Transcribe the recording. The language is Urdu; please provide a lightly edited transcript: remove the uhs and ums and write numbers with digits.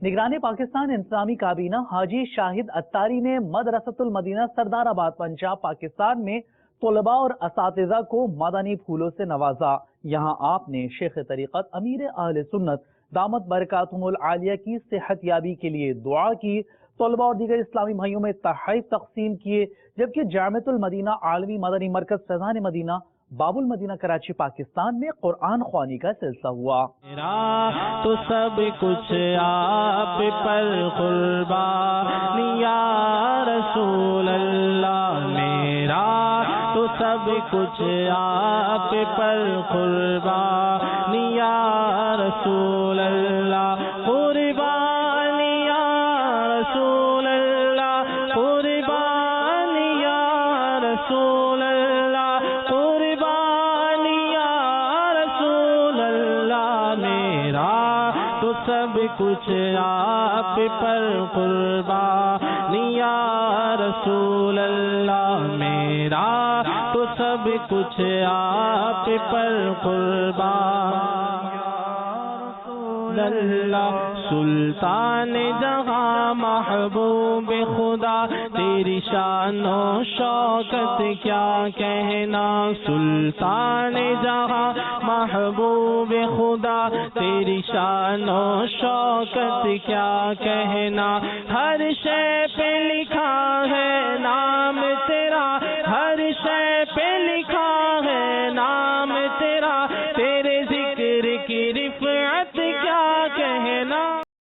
نگران پاکستان انتظامی کابینہ حاجی شاہد اتاری نے مدرسۃ المدینہ سردار آباد پنجاب پاکستان میں طلباء اور اساتذہ کو مدنی پھولوں سے نوازا۔ یہاں آپ نے شیخ طریقت امیر اہل سنت دامت برکاتہم العالیہ کی صحت یابی کے لیے دعا کی، طلباء اور دیگر اسلامی بھائیوں میں تحائف تقسیم کیے، جبکہ جامعۃ المدینہ عالمی مدنی مرکز فیضان مدینہ باب المدینہ کراچی پاکستان میں قرآن خوانی کا سلسلہ ہوا۔ میرا تو سب کچھ آپ پر قربان یا رسول اللہ، میرا تو سب کچھ آپ پر قربان یا رسول اللہ، قربان یا رسول اللہ، قربان یا رسول اللہ، قربان یا رسول اللہ، میرا تو سب کچھ آپ پر قربان یا رسول اللہ، میرا تو سب کچھ آپ پر قربان اللہ۔ سلطان جہاں محبوب خدا، تیری شان و شوکت کیا کہنا، سلطان جہاں محبوب خدا، تیری شان و شوکت کیا کہنا، ہر شے پہ